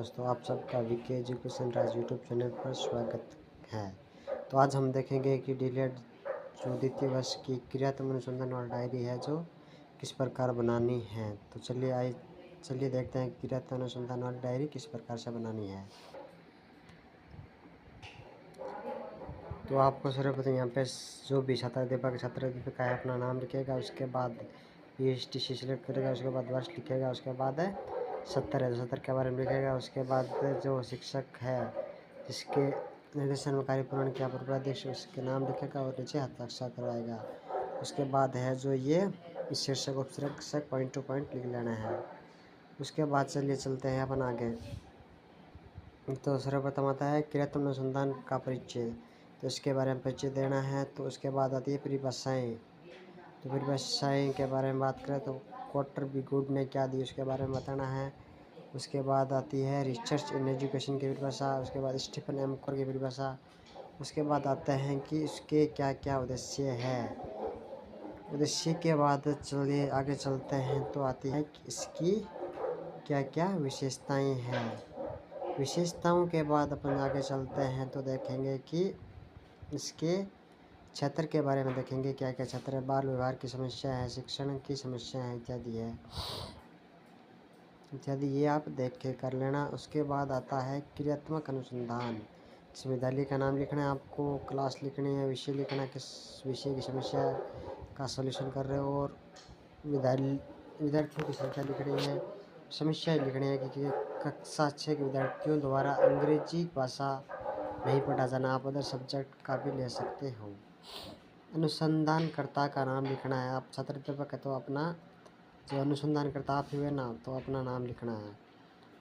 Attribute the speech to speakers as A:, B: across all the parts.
A: दोस्तों, आप सबका वीके एजुकेशन राज यूट्यूब चैनल पर स्वागत है। तो आज हम देखेंगे कि डीएलएड जो द्वितीय वर्ष की क्रियात्मक अनुसंधान वाली डायरी है जो किस प्रकार बनानी है। तो चलिए देखते हैं क्रियात्मक अनुसंधान वाली डायरी किस प्रकार से बनानी है। तो आपको सर्वप्रथम यहाँ पे जो भी छात्राध्यापक है अपना नाम लिखेगा, उसके बाद PhD सिलेक्ट करेगा, उसके बाद वर्ष लिखेगा, उसके बाद 70 है 70 के बारे में लिखेगा। उसके बाद जो शिक्षक है जिसके निर्देशन में कार्य पूर्ण किया पूर्वाध्यक्ष उसके नाम लिखेगा और नीचे हस्ताक्षर करवाएगा। उसके बाद है जो ये शीर्षक उपशीर्षक पॉइंट टू पॉइंट लिख लेना है। उसके बाद चलिए चलते हैं अपन आगे। तो सर्वप्रथम आता है क्रियात्मक अनुसंधान का परिचय, तो इसके बारे में परिचय देना है। तो उसके बाद आती है परिभाषाएँ, तो परिभाषाएँ के बारे में बात करें तो क्वार्टर बी गुड ने क्या दी उसके बारे में बताना है। उसके बाद आती है रिसर्च इन एजुकेशन की परिभाषा, उसके बाद स्टीफन एम कोर की परिभाषा। उसके बाद आते हैं कि इसके क्या क्या उद्देश्य है। उद्देश्य के बाद चलिए आगे चलते हैं तो आती है कि इसकी क्या क्या विशेषताएं हैं। विशेषताओं के बाद अपन आगे चलते हैं तो देखेंगे कि इसके क्षेत्र के बारे में देखेंगे, क्या क्या क्षेत्र है, बाल व्यवहार की समस्या है, शिक्षण की समस्या है इत्यादि है इत्यादि, ये आप देख के कर लेना। उसके बाद आता है क्रियात्मक अनुसंधान। विश्वविद्यालय का नाम लिखना है आपको, क्लास लिखनी है, विषय लिखना है, किस विषय की समस्या का सॉल्यूशन कर रहे हो, और विद्यार्थियों की संख्या लिखनी है, समस्या लिखनी है कि कक्षा 6 के विद्यार्थियों द्वारा अंग्रेजी भाषा नहीं पढ़ा जाना, आप अदर सब्जेक्ट का भी ले सकते हो। अनुसंधानकर्ता का नाम लिखना है, आप छात्राध्यापक है तो अपना जो अनुसंधानकर्ता आप हुए ना तो अपना नाम लिखना है।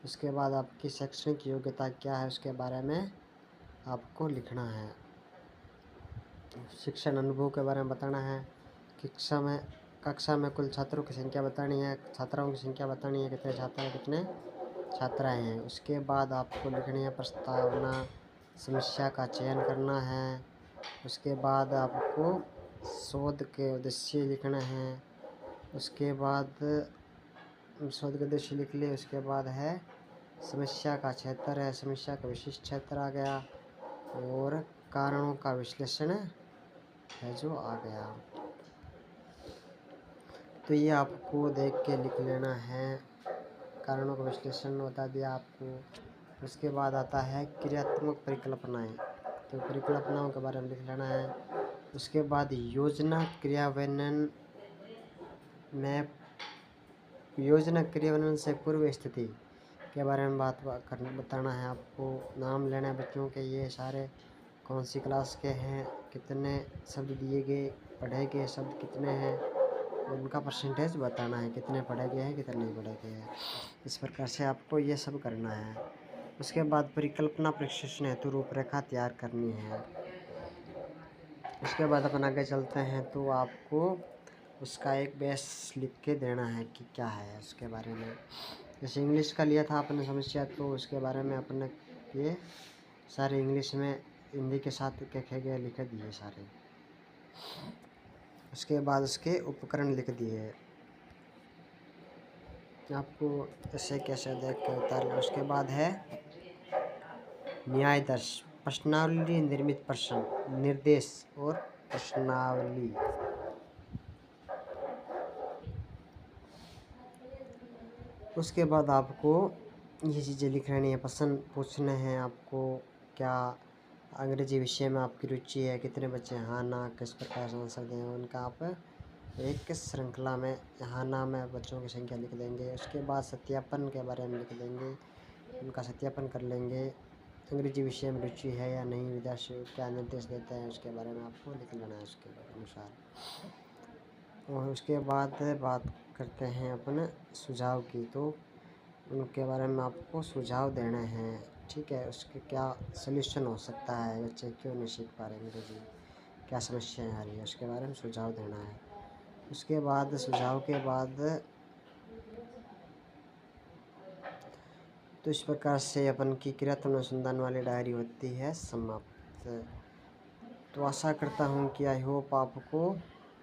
A: उसके बाद आपकी शैक्षणिक योग्यता क्या है उसके बारे में आपको लिखना है। शिक्षण अनुभव के बारे में बताना है। कक्षा में कुल छात्रों की संख्या बतानी है, छात्राओं की संख्या बतानी है, कितने छात्र हैं कितने छात्राएं हैं। उसके बाद आपको लिखनी है प्रस्तावना, समस्या का चयन करना है। उसके बाद आपको शोध के उद्देश्य लिखना है। उसके बाद शोध के उद्देश्य लिख लिए। उसके बाद है समस्या का क्षेत्र है, समस्या का विशिष्ट क्षेत्र आ गया, और कारणों का विश्लेषण है जो आ गया। तो ये आपको देख के लिख लेना है, कारणों का विश्लेषण बता दिया आपको। उसके बाद आता है क्रियात्मक परिकल्पनाएं, तो परिकल्पनाओं के बारे में लिख लेना है। उसके बाद योजना क्रियान्वयन से पूर्व स्थिति के बारे में बताना है आपको। नाम लेना है बच्चों के, ये सारे कौन सी क्लास के हैं, कितने शब्द दिए गए, पढ़े गए शब्द कितने हैं, उनका परसेंटेज बताना है, कितने पढ़े गए हैं कितने नहीं पढ़े गए हैं। इस प्रकार से आपको ये सब करना है। उसके बाद परिकल्पना प्रशिक्षण हेतु रूपरेखा तैयार करनी है। उसके बाद अपन आगे चलते हैं तो आपको उसका एक बेस लिख के देना है कि क्या है उसके बारे में। जैसे इंग्लिश का लिया था आपने समस्या, तो उसके बारे में अपने ये सारे इंग्लिश में हिंदी के साथ लिखे दिए सारे। उसके बाद उसके उपकरण लिख दिए, आपको ऐसे कैसे देख के उतारना। उसके बाद है न्यायदर्श, प्रश्नावली निर्मित प्रश्न, निर्देश और प्रश्नावली। उसके बाद आपको ये चीज़ें लिख लेनी है, प्रश्न पूछने हैं आपको, क्या अंग्रेजी विषय में आपकी रुचि है, कितने बच्चे हाँ ना किस प्रकार से आंसर दें, उनका आप एक श्रृंखला में हाँ ना में बच्चों की संख्या लिख देंगे। उसके बाद सत्यापन के बारे में लिख देंगे, उनका सत्यापन कर लेंगे, अंग्रेजी विषय में रुचि है या नहीं, विद्यार्थी क्या निर्देश देते हैं उसके बारे में आपको लिख लेना है उसके अनुसार। और उसके बाद बात करते हैं अपन सुझाव की, तो उनके बारे में आपको सुझाव देने हैं, ठीक है। उसके क्या सलूशन हो सकता है, बच्चे क्यों नहीं सीख पा रहे अंग्रेजी, क्या समस्याएं आ रही है, उसके बारे में सुझाव देना है। उसके बाद सुझाव के बाद तो इस प्रकार से अपन की क्रियात्मक अनुसंधान वाली डायरी होती है समाप्त। तो आशा करता हूँ कि आई होप आपको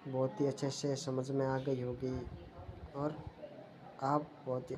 A: बहुत ही अच्छे से समझ में आ गई होगी और आप बहुत ही